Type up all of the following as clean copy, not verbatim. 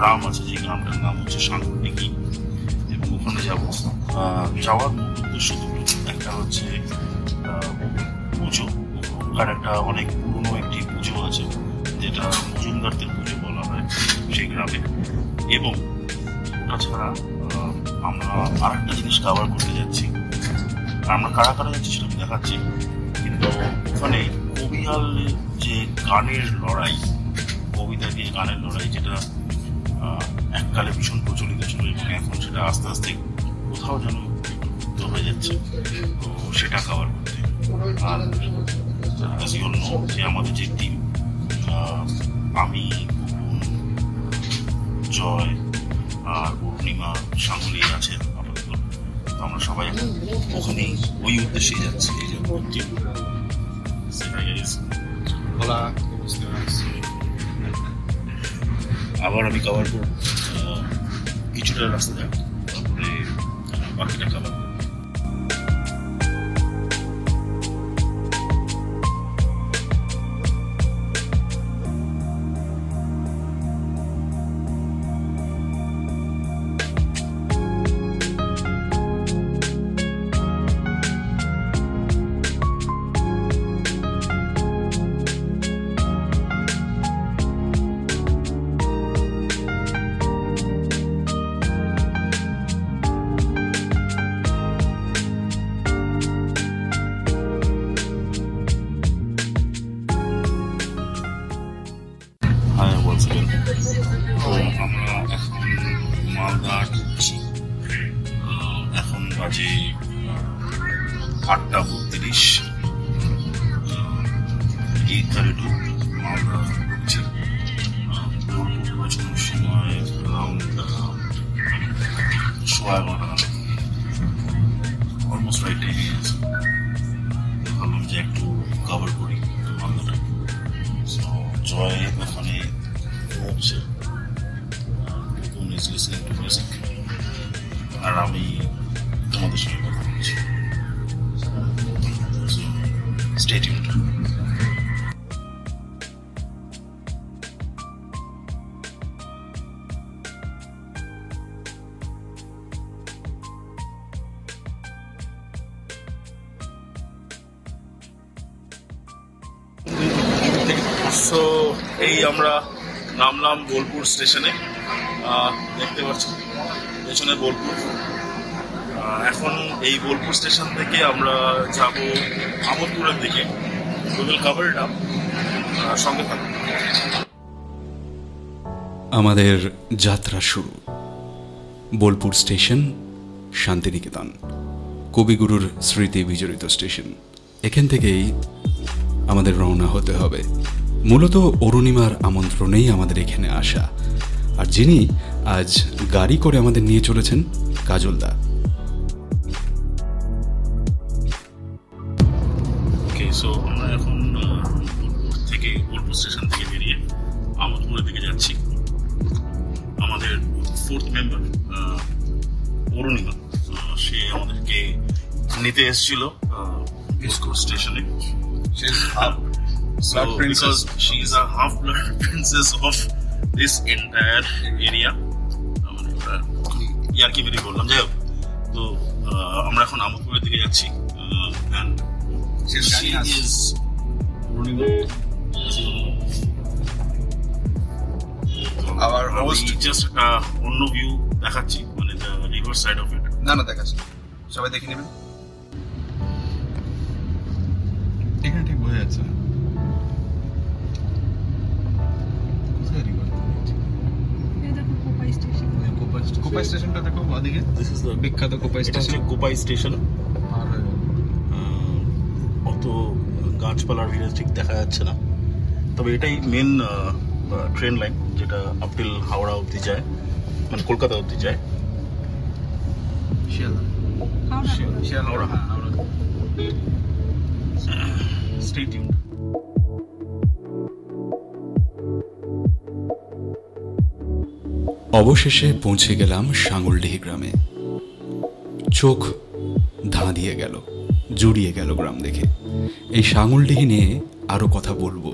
গ্রাম আছে, যে গ্রামটার নাম হচ্ছে সাঙ্গুরদিঘি, এবং ওখানে যাবো। যাওয়ার মূল উদ্দেশ্য দুটো, একটা হচ্ছে পুজো, ওখানকার একটা অনেক পুরনো একটি পুজো আছে যেটা মজুমদারদের পুজো বলা হয় সেই গ্রামে, এবং তাছাড়া আমরা আর একটা জিনিস কভার করতে যাচ্ছি। আমরা কারা কারা যাচ্ছি সেটা দেখাচ্ছি, কিন্তু ওখানে কবিয়ালের যে গানের লড়াই, কবিতা দিয়ে গানের লড়াই, যেটা এককালে ভীষণ প্রচলিত ছিল এবং এখন সেটা আস্তে আস্তে কোথাও যেন লুপ্ত হয়ে যাচ্ছে, তো সেটা কভার করতে। আর যে আমাদের যে টিম, আমি, জয় আর পূর্ণিমা সাঙ্গুলি আছে আপাতত, তো আমরা সবাই এখন ওখানেই ওই উদ্দেশ্যেই যাচ্ছি। এই যে আবার আমি কভার করব কিছুটা রাস্তা যাবো, তারপরে বাকিটা কভার। আমরা এখন মালদা ঢুকছি, এখন বাজে 8:32, 8:32 মালদা ঢুকছি। বোলপুর পৌঁছানোর সময় অ্যারাউন্ড 11:15, অলমোস্ট রাইট টাইমে আছে। ভাবলাম যে একটু কভার করি মালদাটা। জয় ওখানে হচ্ছে আর আমি তোমাদের সঙ্গে কথা বলছি। Stay tuned. সো এই আমরা নামলাম বোলপুর স্টেশনে, দেখতে পাচ্ছেন পেছনে বোলপুর। এখন এই বোলপুর স্টেশন থেকে আমরা যাব আমোদপুরের দিকে। We will cover it up, সঙ্গে থাকুন। আমাদের যাত্রা শুরু বোলপুর স্টেশন, শান্তিনিকেতন, কবিগুরুর স্মৃতি বিজড়িত স্টেশন। এখান থেকেই আমাদের রওনা হতে হবে। মূলত অরুণিমার আমন্ত্রণেই আমাদের এখানে আসা, আর যিনি আজ গাড়ি করে আমাদের নিয়ে চলেছেন কাজলদা। সো আমরা এখন বোলপুর স্টেশন থেকে বেরিয়ে আমোদপুরের দিকে যাচ্ছি। আমাদের 4th মেম্বার অরুণিমা, সে আমাদেরকে নিতে এসেছিল বোলপুর স্টেশনে। So because she is a half-blood princess of this entire area, ইয়ার কি বেরি বললাম, যাই হোক। তো আমরা এখন আমোদপুরের দিকে যাচ্ছি। And she is Purnima, our host. Just অন্য ভিউ দেখাচ্ছি, মানে the river side of it। না দেখাচ্ছি, সবাই দেখে নেবেন। এখানে ঠিক বোঝা যাচ্ছে না কোপাই স্টেশনটা দেখো ওদিকে। দিস ইজ দ্য বিখ্যাত কোপাই স্টেশন। কোপাই স্টেশন। আর অত গাছপালার ভিড়ে ঠিক দেখা যাচ্ছে না, তবে এটাই মেন ট্রেন লাইন যেটা আপটিল হাওড়া অবধি যায়, মানে কলকাতা অবধি যায়। হাওড়া। Stay tuned. অবশেষে পৌঁছে গেলাম সাঙ্গুলডিহি গ্রামে। চোখ ধাঁ দিয়ে গেল, জুড়িয়ে গেল গ্রাম দেখে। এই সাঙ্গুলডিহি নিয়ে আরও কথা বলবো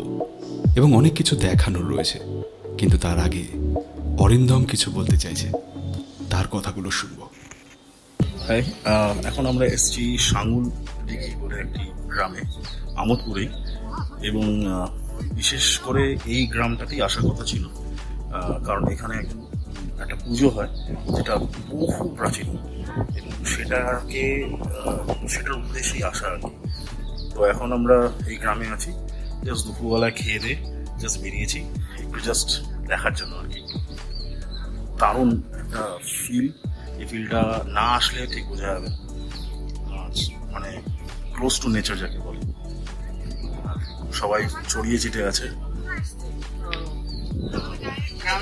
এবং অনেক কিছু দেখানোর রয়েছে, কিন্তু তার আগে অরিন্দম কিছু বলতে চাইছে, তার কথাগুলো শুনবো। হ্যাঁ, এখন আমরা এসেছি সাঙ্গুল দিঘি বলে একটি গ্রামে, আমোদপুরেই। এবং বিশেষ করে এই গ্রামটাতেই আসার কথা ছিল, কারণ এখানে একটা পুজো হয় যেটা বহু প্রাচীন, এবং সেটার উদ্দেশ্যেই আসা আর কি। তো এখন আমরা এই গ্রামে আছি, জাস্ট দুপুরবেলায় খেয়ে দিয়ে জাস্ট বেরিয়েছি একটু জাস্ট দেখার জন্য আর কি। দারুণ একটা ফিল, এই ফিলটা না আসলে ঠিক বোঝা যাবে, মানে ক্লোজ টু নেচার যাকে বলে। সবাই ছড়িয়ে ছিটে আছে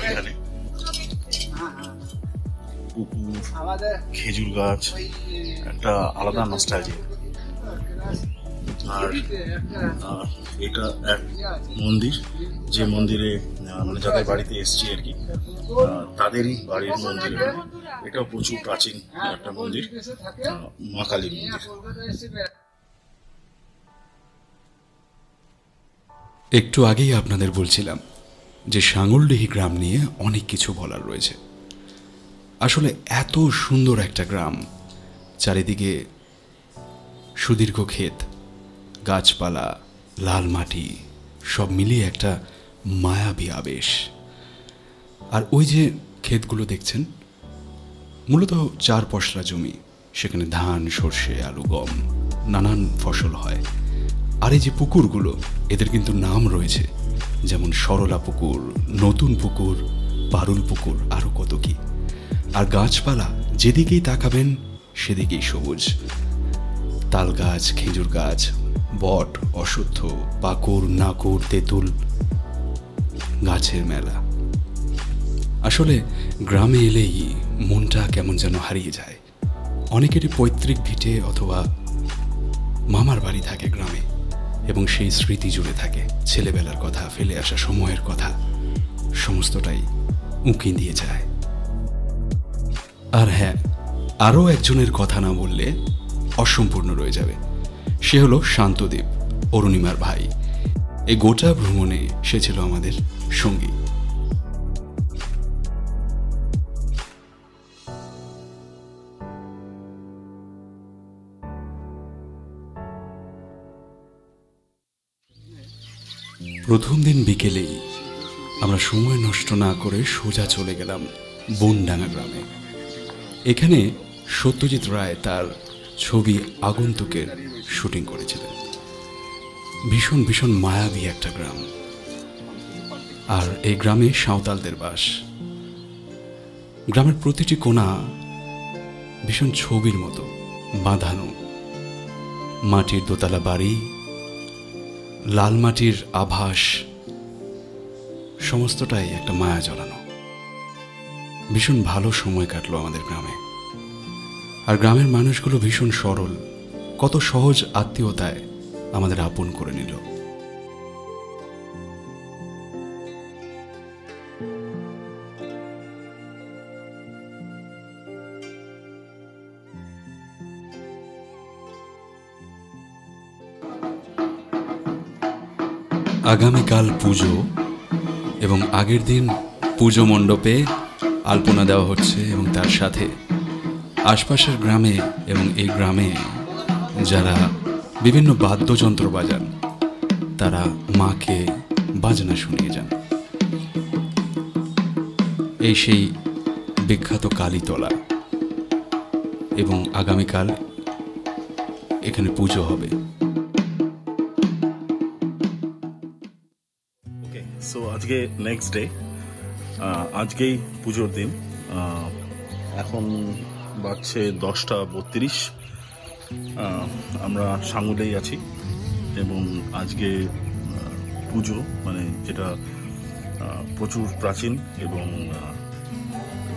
এখানে, পুকুর, খেজুর গাছ, একটা আলাদা নস্টালজিয়া। আর এটা এক মন্দির, যে মন্দিরে মানে যাদের বাড়িতে এসছি আর কি, তাদেরই বাড়ির মন্দির। এটাও প্রচুর প্রাচীন একটা মন্দির, মা কালীর মন্দির। একটু আগেই আপনাদের বলছিলাম যে সাঙ্গুলডিহি গ্রাম নিয়ে অনেক কিছু বলার রয়েছে। আসলে এত সুন্দর একটা গ্রাম, চারিদিকে সুদীর্ঘ ক্ষেত, গাছপালা, লাল মাটি, সব মিলিয়ে একটা মায়াবী আবেশ। আর ওই যে ক্ষেতগুলো দেখছেন, মূলত 4 পশলা জমি, সেখানে ধান, সর্ষে, আলু, গম, নানান ফসল হয়। আর এই যে পুকুরগুলো, এদের কিন্তু নাম রয়েছে, যেমন সরলা পুকুর, নতুন পুকুর, পারুল পুকুর, আরও কত কি। আর গাছপালা যেদিকেই তাকাবেন সেদিকেই সবুজ, তাল গাছ, খেজুর গাছ, বট, অশ্বত্থ, পাকুর, নাকুর, তেঁতুল, গাছের মেলা। আসলে গ্রামে এলেই মনটা কেমন যেন হারিয়ে যায়। অনেকেরই পৈতৃক ভিটে অথবা মামার বাড়ি থাকে গ্রামে, এবং সেই স্মৃতি জুড়ে থাকে ছেলেবেলার কথা, ফেলে আসা সময়ের কথা, সমস্তটাই উঁকি দিয়ে যায়। আর হ্যাঁ, আরও একজনের কথা না বললে অসম্পূর্ণ রয়ে যাবে। সে হলো শান্তদেব, অরুণিমার ভাই। এই গোটা ভ্রমণে সে ছিল আমাদের সঙ্গী। প্রথম দিন বিকেলেই আমরা সময় নষ্ট না করে সোজা চলে গেলাম বনডাঙ্গা গ্রামে। এখানে সত্যজিৎ রায় তার ছবি আগন্তুকের শুটিং করেছিলেন। ভীষণ ভীষণ মায়াবী একটা গ্রাম। আর এই গ্রামে সাঁওতালদের বাস। গ্রামের প্রতিটি কোণা ভীষণ ছবির মতো বাঁধানো, মাটির দোতলা বাড়ি, লাল মাটির আভাস, সমস্তটাই একটা মায়া জ্বলানো। ভীষণ ভালো সময় কাটলো আমাদের গ্রামে। আর গ্রামের মানুষগুলো ভীষণ সরল, কত সহজ আত্মীয়তায় আমাদের আপন করে নিল। আগামীকাল পুজো, এবং আগের দিন পুজো মণ্ডপে আলপনা দেওয়া হচ্ছে, এবং তার সাথে আশপাশের গ্রামে এবং এই গ্রামে যারা বিভিন্ন বাদ্যযন্ত্র বাজান, তারা মাকে বাজনা শুনিয়ে যান। এই সেই বিখ্যাত কালীতলা, এবং আগামীকাল এখানে পুজো হবে। সো আজকে নেক্সট ডে, আজকেই পুজোর দিন। এখন বাজছে 10:32। আমরা সাঙ্গুলেই আছি, এবং আজকে পুজো, মানে যেটা প্রচুর প্রাচীন, এবং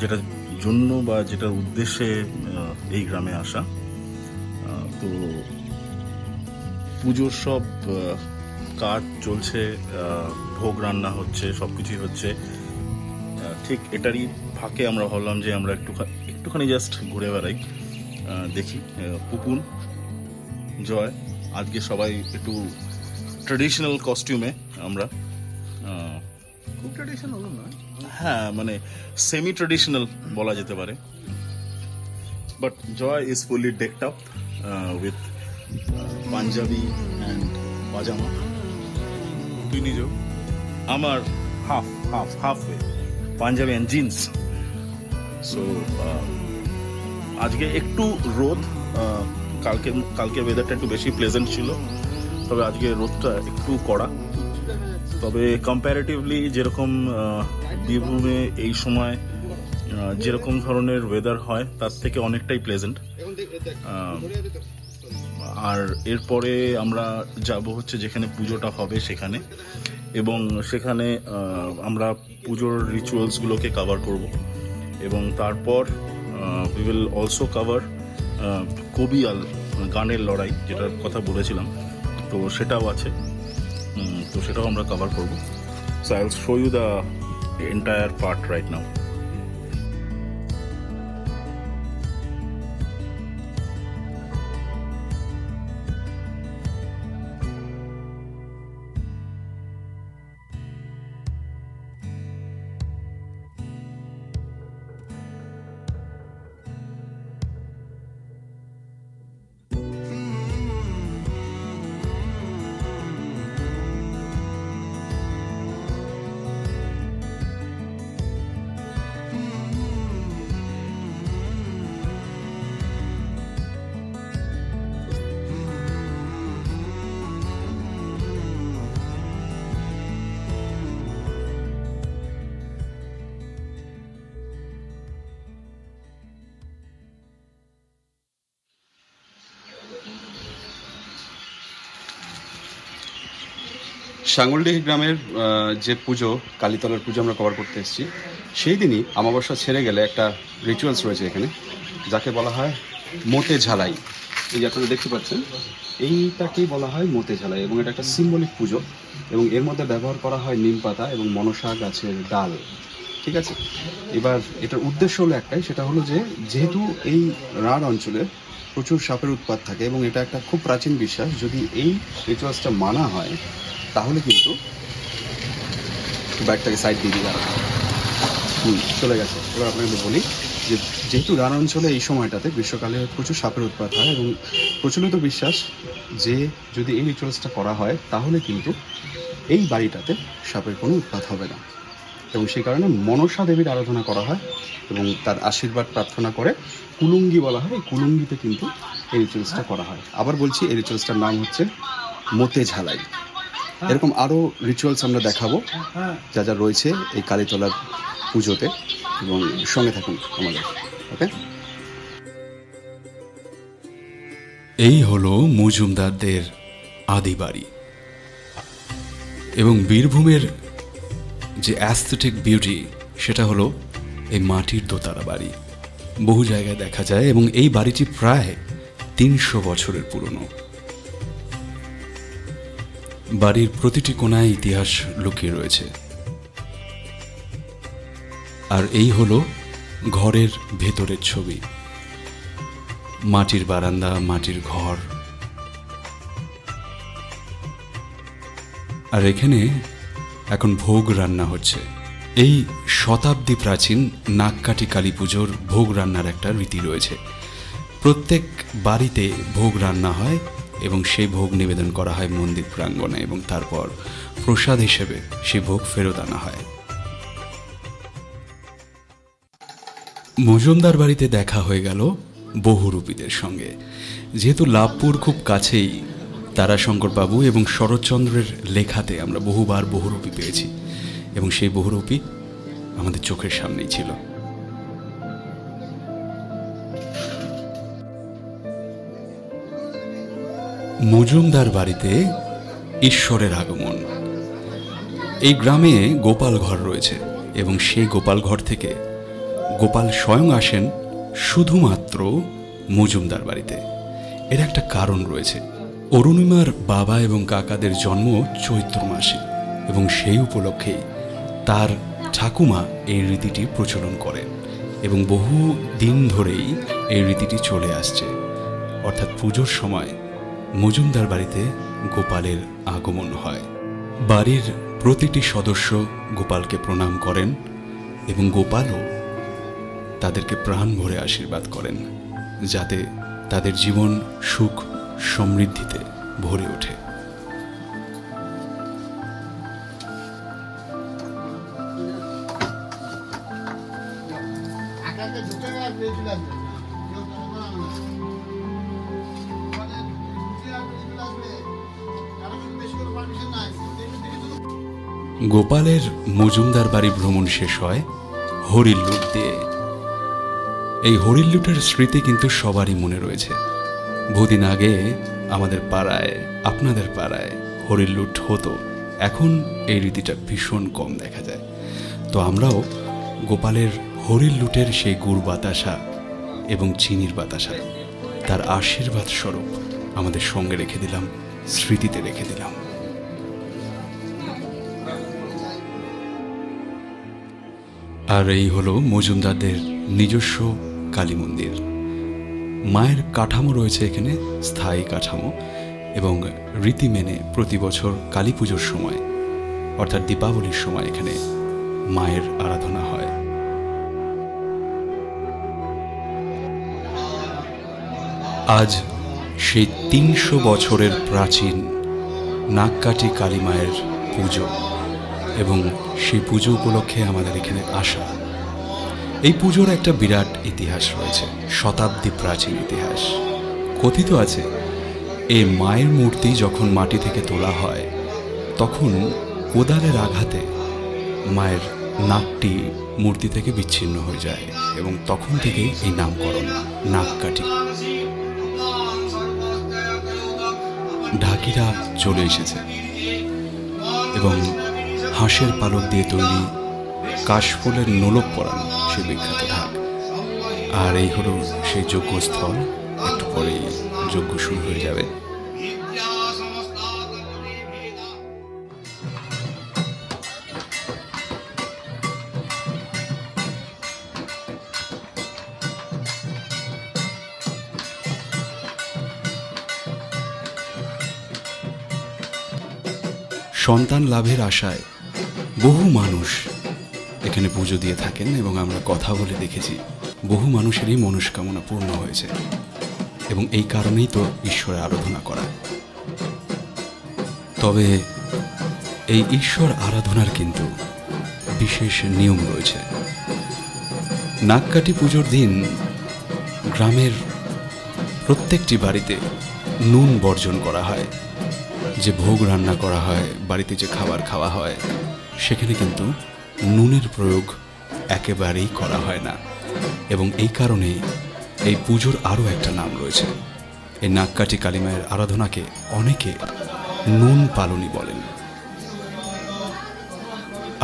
যেটার জন্য বা যেটার উদ্দেশ্যে এই গ্রামে আসা। তো পুজোর সব কাজ চলছে, ভোগ রান্না হচ্ছে, সব কিছুই হচ্ছে। ঠিক এটারই ফাঁকে আমরা ভাবলাম যে আমরা একটুখানি জাস্ট ঘুরে বেড়াই, দেখি। পুপুন, জয়, আজকে সবাই একটু ট্রেডিশনাল কস্টিউমে আমরা খুব ট্র্যাডিশনাল না, হ্যাঁ মানে সেমি ট্রেডিশনাল বলা যেতে পারে। But Joy is fully decked up with Punjabi and pyjama. তুই নিজেও? আমার half Punjabi and jeans. So আজকে একটু রোদ, কালকে ওয়েদারটা একটু বেশি প্লেজেন্ট ছিল, তবে আজকে রোদটা একটু কড়া। তবে কম্প্যারেটিভলি যেরকম বীরভূমে এই সময় যেরকম ধরনের ওয়েদার হয় তার থেকে অনেকটাই প্লেজেন্ট। আর এরপরে আমরা যাব হচ্ছে যেখানে পুজোটা হবে সেখানে, এবং সেখানে আমরা পুজোর রিচুয়ালসগুলোকে কভার করব, এবং তারপর উই উইল অলসো কভার কবিয়াল গানের লড়াই, যেটার কথা বলেছিলাম, তো সেটাও আছে, তো সেটাও আমরা কভার করব। So I will show you the entire part right now. Sangaldihi গ্রামের যে পুজো, কালীতলার পুজো আমরা কভার করতে এসেছি, সেই দিনই অমাবস্যা ছেড়ে গেলে একটা রিচুয়ালস রয়েছে এখানে, যাকে বলা হয় মোতে ঝালাই। এই যে আপনারা দেখতে পাচ্ছেন, এইটাকেই বলা হয় মোতে ঝালাই, এবং এটা একটা সিম্বলিক পুজো, এবং এর মধ্যে ব্যবহার করা হয় নিম পাতা এবং মনসা গাছের ডাল। ঠিক আছে, এবার এটার উদ্দেশ্য হলো একটাই, সেটা হলো যে যেহেতু এই রাঢ় অঞ্চলে প্রচুর সাপের উৎপাত থাকে, এবং এটা একটা খুব প্রাচীন বিশ্বাস, যদি এই রিচুয়ালসটা মানা হয় তাহলে কিন্তু ব্যাগটাকে সাইড দিয়ে দিয়ে চলে গেছে। এবার আপনাকে বলি যে যেহেতু রান অঞ্চলে এই সময়টাতে গ্রীষ্মকালে প্রচুর সাপের উৎপাত হয়, এবং প্রচলিত বিশ্বাস যে যদি এই রিচুয়ালসটা করা হয় তাহলে কিন্তু এই বাড়িটাতে সাপের কোনো উৎপাত হবে না, এবং সেই কারণে মনসা দেবীর আরাধনা করা হয় এবং তার আশীর্বাদ প্রার্থনা করে কুলুঙ্গি বলা হয়। এই কুলুঙ্গিতে কিন্তু এই রিচুয়ালসটা করা হয়। আবার বলছি, এই রিচুয়ালসটার নাম হচ্ছে মোতে ঝালাই। এরকম আরও রিচুয়ালস আমরা দেখাবো যা যা রয়েছে এই কালীতলার পুজোতে, এবং সঙ্গে থাকুন আমাদের। ওকে, এই হলো মজুমদারদের আদি বাড়ি, এবং বীরভূমের যে অ্যাস্থেটিক বিউটি সেটা হলো এই মাটির দোতলা বাড়ি। বহু জায়গায় দেখা যায়, এবং এই বাড়িটি প্রায় 300 বছরের পুরনো। বাড়ির প্রতিটি কোণায় ইতিহাস লুকিয়ে রয়েছে। আর এই হলো ঘরের ভেতরের ছবি, মাটির বারান্দা, মাটির ঘর। আর এখানে এখন ভোগ রান্না হচ্ছে। এই শতাব্দী প্রাচীন নাগকাটি কালী পুজোর ভোগ রান্নার একটা রীতি রয়েছে। প্রত্যেক বাড়িতে ভোগ রান্না হয় এবং সেই ভোগ নিবেদন করা হয় মন্দির প্রাঙ্গণে, এবং তারপর প্রসাদ হিসেবে সেই ভোগ ফেরত আনা হয়। মজুমদার বাড়িতে দেখা হয়ে গেল বহুরূপীদের সঙ্গে। যেহেতু লাভপুর খুব কাছেই, তারাশঙ্কর বাবু এবং শরৎচন্দ্রের লেখাতে আমরা বহুবার বহুরূপী পেয়েছি, এবং সেই বহুরূপী আমাদের চোখের সামনেই ছিল। মজুমদার বাড়িতে ঈশ্বরের আগমন। এই গ্রামে গোপাল ঘর রয়েছে, এবং সেই গোপাল ঘর থেকে গোপাল স্বয়ং আসেন শুধুমাত্র মজুমদার বাড়িতে। এর একটা কারণ রয়েছে। অরুণিমার বাবা এবং কাকাদের জন্ম চৈত্র মাসে, এবং সেই উপলক্ষে তার ঠাকুমা এই রীতিটি প্রচলন করেন, এবং বহু দিন ধরেই এই রীতিটি চলে আসছে। অর্থাৎ পুজোর সময় মজুমদার বাড়িতে গোপালের আগমন হয়। বাড়ির প্রতিটি সদস্য গোপালকে প্রণাম করেন এবং গোপালও তাদেরকে প্রাণ ভরে আশীর্বাদ করেন যাতে তাদের জীবন সুখ সমৃদ্ধিতে ভরে ওঠে। গোপালের মজুমদার বাড়ি ভ্রমণ শেষ হয় হরির লুট দিয়ে। এই হরির লুটের স্মৃতি কিন্তু সবারই মনে রয়েছে। বহুদিন আগে আমাদের পাড়ায়, আপনাদের পাড়ায় হরির লুট হতো। এখন এই রীতিটা ভীষণ কম দেখা যায়। তো আমরাও গোপালের হরির লুটের সেই গুড় বাতাসা এবং চিনির বাতাসা তার আশীর্বাদ স্বরূপ আমাদের সঙ্গে রেখে দিলাম, স্মৃতিতে রেখে দিলাম। আর এই হলো মজুমদারদের নিজস্ব কালী মন্দির। মায়ের কাঠামো রয়েছে এখানে, স্থায়ী কাঠামো, এবং রীতি মেনে প্রতি বছর কালী পুজোর সময় অর্থাৎ দীপাবলির সময় এখানে মায়ের আরাধনা হয়। আজ সেই ৩০০ বছরের প্রাচীন নাগকাটি কালী মায়ের পুজো, এবং সেই পুজো উপলক্ষে আমাদের এখানে আসা। এই পুজোর একটা বিরাট ইতিহাস রয়েছে, শতাব্দী প্রাচীন ইতিহাস। কথিত আছে এই মায়ের মূর্তি যখন মাটি থেকে তোলা হয় তখন কোদালের আঘাতে মায়ের নাকটি মূর্তি থেকে বিচ্ছিন্ন হয়ে যায়, এবং তখন থেকেই এই নামকরণ নাগকাটি। ঢাকিরা চলে এসেছে এবং হাঁসের পালক দিয়ে তৈরি কাশফুলের নোলক পরানো সে বিখ্যাত ঢাক। আর এই হলো সেই যজ্ঞস্থল। একটু পরেই যজ্ঞ শুরু হয়ে যাবে। সন্তান লাভের আশায় বহু মানুষ এখানে পুজো দিয়ে থাকেন, এবং আমরা কথা বলে দেখেছি বহু মানুষেরই মনস্কামনা পূর্ণ হয়েছে, এবং এই কারণেই তো ঈশ্বরের আরাধনা করা। তবে এই ঈশ্বর আরাধনার কিন্তু বিশেষ নিয়ম রয়েছে। নাগকাটি পুজোর দিন গ্রামের প্রত্যেকটি বাড়িতে নুন বর্জন করা হয়। যে ভোগ রান্না করা হয়, বাড়িতে যে খাবার খাওয়া হয়, সেখানে কিন্তু নুনের প্রয়োগ একেবারেই করা হয় না, এবং এই কারণে এই পুজোর আরও একটা নাম রয়েছে। এই নাগকাটি কালী মায়ের আরাধনাকে অনেকে নুন পালনি বলেন।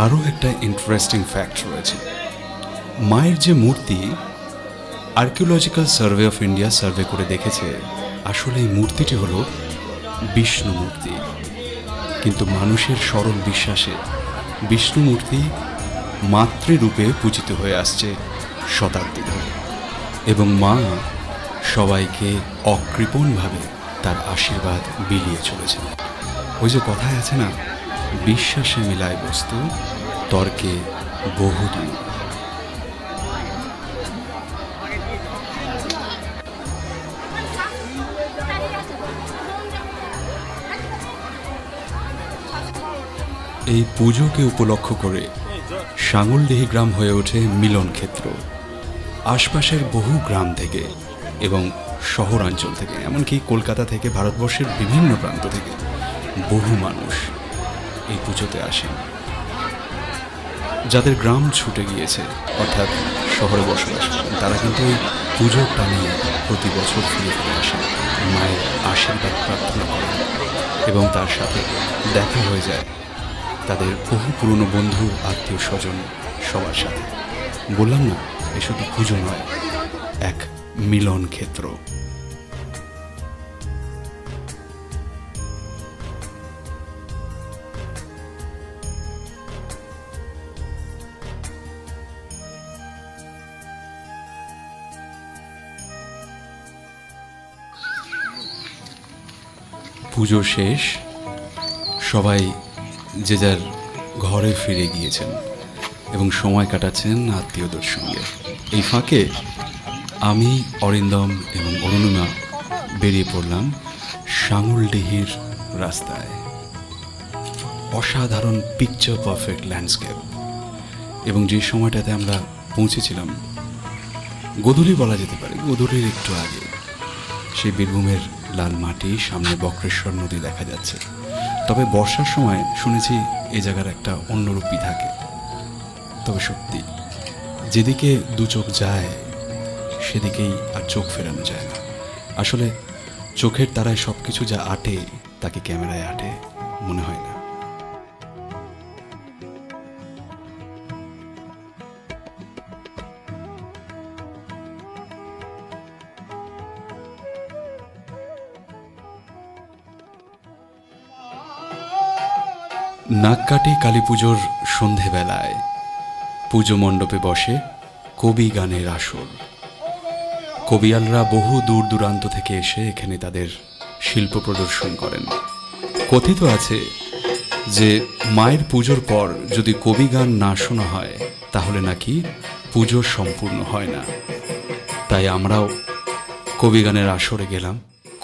আরও একটা ইন্টারেস্টিং ফ্যাক্ট রয়েছে। মায়ের যে মূর্তি, archaeological survey of India survey করে দেখেছে আসলে এই মূর্তিটি হলো বিষ্ণু মূর্তি, কিন্তু মানুষের সরল বিশ্বাসে বিষ্ণু মূর্তি মাতৃরূপে পূজিত হয়ে আসছে শতাব্দী ধরে, এবং মা সবাইকে অকৃপণভাবে তার আশীর্বাদ বিলিয়ে চলেছে। ওই যে কথায় আছে না, বিশ্বাসে মিলায় বস্তু, তর্কে বহুদূর। এই পুজোকে উপলক্ষ করে সাঙলডিহি গ্রাম হয়ে ওঠে মিলন ক্ষেত্র। আশপাশের বহু গ্রাম থেকে এবং শহরাঞ্চল থেকে, এমনকি কলকাতা থেকে, ভারতবর্ষের বিভিন্ন প্রান্ত থেকে বহু মানুষ এই পুজোতে আসেন। যাদের গ্রাম ছুটে গিয়েছে অর্থাৎ শহরে বসবাস করেন, তারা কিন্তু এই পুজোর টানে প্রতি বছর ফিরে ফিরে আসেন, মায়ের আশীর্বাদ প্রার্থনা করেন, এবং তার সাথে দেখা হয়ে যায় তাদের বহু পুরনো বন্ধু, আত্মীয় স্বজন সবার সাথে। বললাম না, এ শুধু পুজো নয়, এক মিলন ক্ষেত্র। পুজো শেষ, সবাই যে যার ঘরে ফিরে গিয়েছেন এবং সময় কাটাচ্ছেন আত্মীয়দের সঙ্গে। এই ফাঁকে আমি, অরিন্দম এবং অরুণিমা বেরিয়ে পড়লাম সাঙুলডিহির রাস্তায়। অসাধারণ পিকচার পারফেক্ট ল্যান্ডস্কেপ। এবং যে সময়টাতে আমরা পৌঁছেছিলাম গোধূলি বলা যেতে পারে, গোধূলির একটু আগে, সেই বীরভূমের লাল মাটি, সামনে বক্রেশ্বর নদী দেখা যাচ্ছে। তবে বর্ষার সময় শুনেছি এই জায়গার একটা অন্যরূপই থাকে। তবে সত্যি, যেদিকে দু চোখ যায় সেদিকেই আর চোখ ফেরানো যায় না। আসলে চোখের তারায় সব কিছু যা আটে তাকে ক্যামেরায় আটে মনে হয় না। নাককাটি কালী পুজোর সন্ধেবেলায় পুজো মণ্ডপে বসে কবি গানের আসর। কবিয়ালরা বহু দূর দূরান্ত থেকে এসে এখানে তাদের শিল্প প্রদর্শন করেন। কথিত আছে যে মায়ের পুজোর পর যদি কবি গান না শোনা হয় তাহলে নাকি পুজো সম্পূর্ণ হয় না। তাই আমরাও কবি গানের আসরে গেলাম।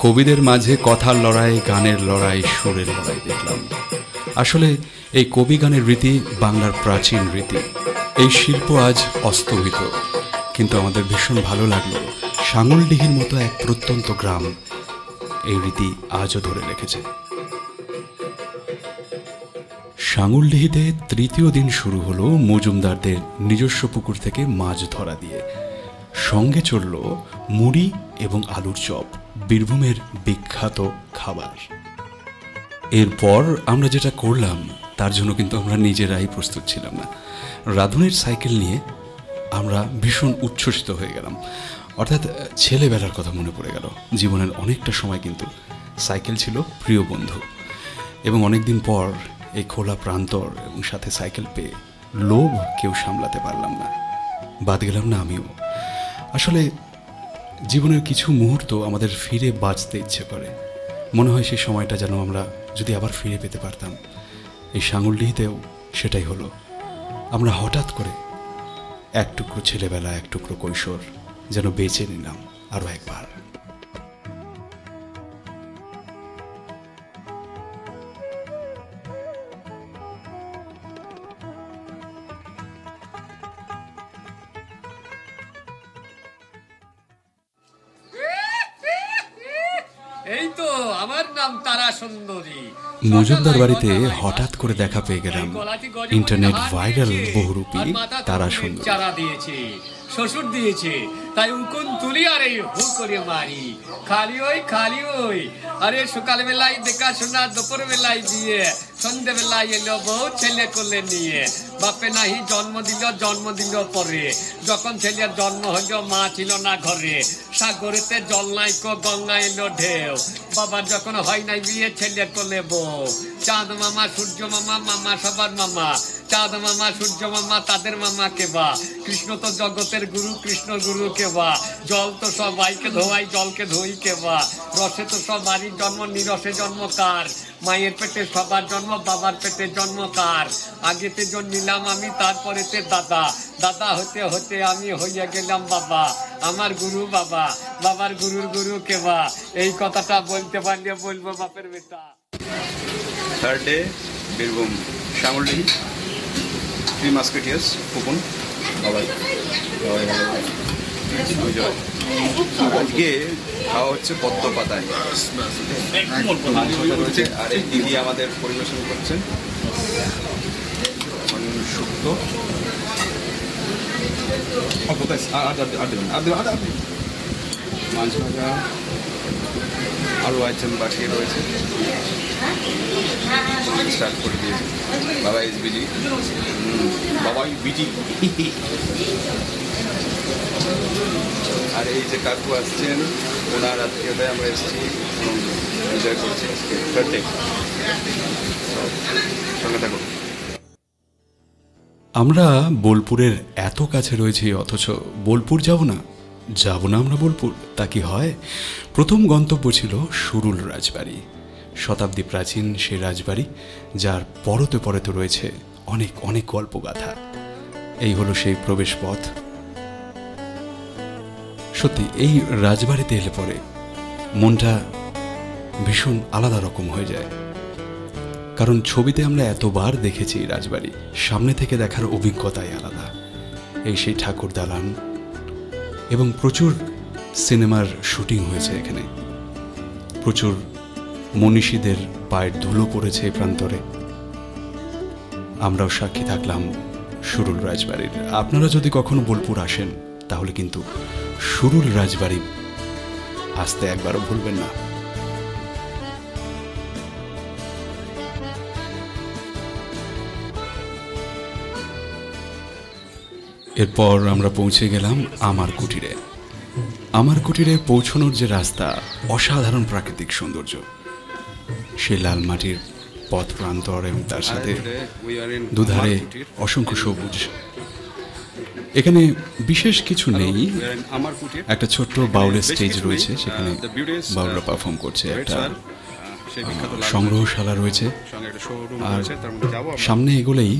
কবিদের মাঝে কথার লড়াই, গানের লড়াই, সুরের লড়াই দেখলাম। আসলে এই কবি গানের রীতি বাংলার প্রাচীন রীতি। এই শিল্প আজ অস্তমিত, কিন্তু আমাদের ভীষণ ভালো লাগলো সাঙুলডিহির মতো এক প্রত্যন্ত গ্রাম এই রীতি আজও ধরে রেখেছে। সাঙুলডিহিতে তৃতীয় দিন শুরু হলো মজুমদারদের নিজস্ব পুকুর থেকে মাছ ধরা দিয়ে। সঙ্গে চলল মুড়ি এবং আলুর চপ, বীরভূমের বিখ্যাত খাবার। এরপর আমরা যেটা করলাম তার জন্য কিন্তু আমরা নিজেরাই প্রস্তুত ছিলাম না। রাধুনের সাইকেল নিয়ে আমরা ভীষণ উচ্ছ্বসিত হয়ে গেলাম। অর্থাৎ ছেলেবেলার কথা মনে পড়ে গেল। জীবনের অনেকটা সময় কিন্তু সাইকেল ছিল প্রিয় বন্ধু। এবং অনেকদিন পর এই খোলা প্রান্তর এবং সাথে সাইকেল পেয়ে লোভ কেউ সামলাতে পারলাম না, বাদ গেলাম না আমিও। আসলে জীবনের কিছু মুহূর্ত আমাদের ফিরে বাঁচতে ইচ্ছে করে। মনে হয় সেই সময়টা যেন আমরা যদি আবার ফিরে পেতে পারতাম। এই সাঙুলডিহিতেও সেটাই হলো। আমরা হঠাৎ করে এক টুকরো ছেলেবেলা, এক টুকরো কৈশোর যেন বেঁচে নিলাম আরও একবার। এই তো আমার নাম তারা সুন্দরী। মজুমদার বাড়িতে হঠাৎ করে দেখা পেয়ে গেলাম ইন্টারনেট ভাইরাল বহুরূপী তারা সুন্দরী। চারা দিয়েছে, শ্বশুর দিয়েছে, তাই উকুন তুলি আর এই হু করে মারি। খালি ওই আরে সকাল বেলায় দেখাশোনা, দুপুর বেলায় বিয়ে, সন্ধ্যে বেলায় এলো বউ ছেলে কোলে নিয়ে। বাপে নাহি জন্ম দিল পরে, যখন ছেলের জন্ম হইল মা ছিল না ঘরে। সাগরেতে জল নাই কো, গঙ্গা এলো ঢেউ, বাবার যখন হয় নাই বিয়ে ছেলের কোলে বউ। চাঁদ মামা, সূর্য মামা, মামা সবার মামা। চাঁদ মামা, সূর্য মামা, তাদের মামা কেবা। কৃষ্ণ তো জগতের গুরু, কৃষ্ণ গুরু কেবা। জল তো সবাইকে ধোয়াই, জলকে ধোই কেবা। রসে তো সবারই জন্ম, নিরসে জন্ম কার? মায়ের পেটে সবার জন্ম, বাবার পেটে জন্ম কার? আগেতে জন্মিলাম আমি, তারপরেতে দাদা, দাদা হতে হতে আমি হইয়া গেলাম বাবা। আমার গুরু বাবা, বাবার গুরুর গুরু কেবা। এই কথাটা বলতে পারলে বলবো বাপের বেটা। Third day Birbhum Sangulidihi, three musketeers, Phukun, Babai আজকে খাওয়া হচ্ছে পদ্ম পাতায় রয়েছে। আর এই দিদি আমাদের পরিবেশন করছেন শুক্তো, মাছ ভাজা, আরও আইটেম বাকি রয়েছে। স্টার্ট করে দিয়েছে। বাবা ইজ বিজি, বাবাই বিজি। আর এই যে কাকু আসছেন, ওনার আত্মীয়তায় আমরা এসেছি এবং এনজয় করছি আজকে থার্ড ডে। সঙ্গে থাকুন। আমরা বোলপুরের এত কাছে রয়েছি, অথচ বোলপুর যাব না আমরা বোলপুর, তা কি হয়? প্রথম গন্তব্য ছিল সুরুল রাজবাড়ি। শতাব্দী প্রাচীন সেই রাজবাড়ি, যার পরতে পরতে রয়েছে অনেক অনেক গল্পগাথা। এই হলো সেই প্রবেশ পথ। সত্যি এই রাজবাড়িতে এলে পরে মনটা ভীষণ আলাদা রকম হয়ে যায়, কারণ ছবিতে আমরা এতবার দেখেছি এই রাজবাড়ি, সামনে থেকে দেখার অভিজ্ঞতাই আলাদা। এই সেই ঠাকুর দালান, এবং প্রচুর সিনেমার শুটিং হয়েছে এখানে, প্রচুর মনীষীদের পায়ের ধুলো পড়েছে এই প্রান্তরে। আমরাও সাক্ষী থাকলাম সুরুল রাজবাড়ির। আপনারা যদি কখনো বোলপুর আসেন তাহলে কিন্তু সুরুল রাজবাড়ি আসতে একবারও ভুলবেন না। এরপর আমরা পৌঁছে গেলাম আমার কুটিরে। আমার কুটিরে পৌঁছানোর যে রাস্তা, অসাধারণ প্রাকৃতিক সৌন্দর্য, সেই লাল মাটির পথ প্রান্তর এবং তার সাথে দুধারে অসংখ্য সবুজ। এখানে বিশেষ কিছু নেই, একটা ছোট্ট বাউলের স্টেজ রয়েছে, সেখানে বাউলরা পারফর্ম করছে, একটা সংগ্রহশালা রয়েছে, আর সামনে এগোলেই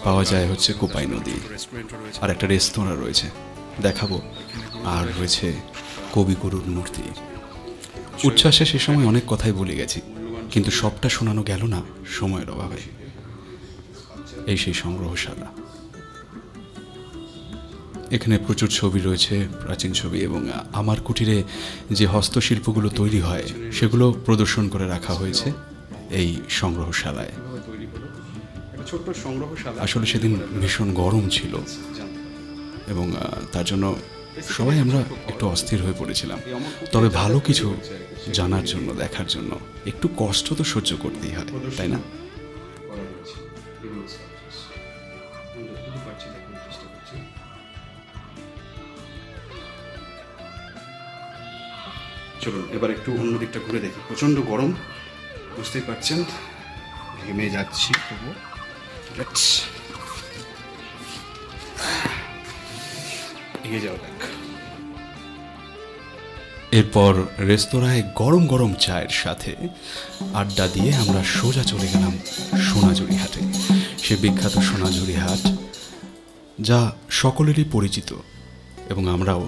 পাওয়া যায় হচ্ছে কোপাই নদী, আর একটা রেস্তোরাঁ রয়েছে দেখাবো, আর রয়েছে কবিগুরুর মূর্তি। উচ্ছ্বাসে সে সময় অনেক কথাই বলে গেছি, কিন্তু সবটা শোনানো গেল না সময়ের অভাবে। এই সেই সংগ্রহশালা, এখানে প্রচুর ছবি রয়েছে, প্রাচীন ছবি, এবং আমার কুটিরে যে হস্তশিল্পগুলো তৈরি হয় সেগুলো প্রদর্শন করে রাখা হয়েছে এই সংগ্রহশালায়। ছোট্ট সংগ্রহশালা। আসলে সেদিন ভীষণ গরম ছিল এবং তার জন্য সবাই আমরা একটু অস্থির হয়ে পড়েছিলাম, তবে ভালো কিছু জানার জন্য, দেখার জন্য একটু কষ্ট তো সহ্য করতেই হয়, তাই না? চলুন এবার একটু অন্য দিকটা ঘুরে দেখি। প্রচণ্ড গরম, বুঝতেই পারছেন, ঘেমে যাচ্ছি। এগিয়ে যাওয়া যাক। এরপর রেস্তোরাঁয় গরম গরম চায়ের সাথে আড্ডা দিয়ে আমরা সোজা চলে গেলাম সোনাঝুরি হাটে। সে বিখ্যাত সোনাঝুরি হাট, যা সকলেরই পরিচিত, এবং আমরাও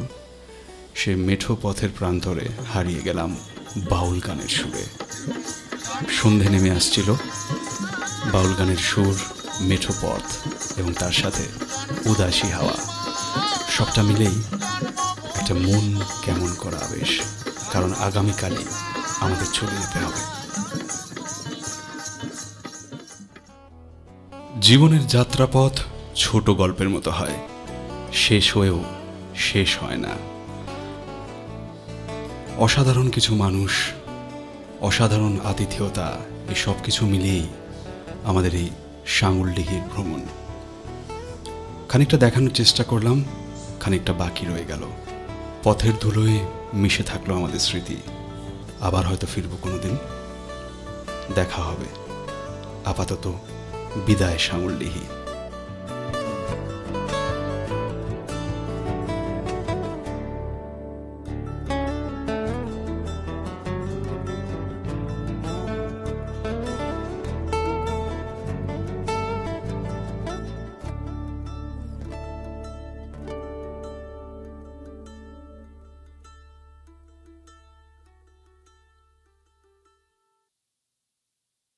সে মেঠো পথের প্রান্তরে হারিয়ে গেলাম বাউল গানের সুরে। সন্ধে নেমে আসছিল, বাউল গানের সুর, মেঠো পথ এবং তার সাথে উদাসী হাওয়া, সবটা মিলেই একটা মন কেমন করা আবেশ, কারণ আগামীকালই আমাদের চলে যেতে হবে। জীবনের যাত্রাপথ ছোট গল্পের মতো হয়, শেষ হয়েও শেষ হয় না। অসাধারণ কিছু মানুষ, অসাধারণ আতিথেয়তা, এই সব কিছু মিলিয়েই আমাদের এই সাঙ্গুলডিহির ভ্রমণ। খানিকটা দেখানোর চেষ্টা করলাম, খানিকটা বাকি রয়ে গেল। পথের ধুলোয় মিশে থাকলো আমাদের স্মৃতি। আবার হয়তো ফিরবো কোনোদিন, দেখা হবে। আপাতত বিদায় সাঙ্গুলডিহি।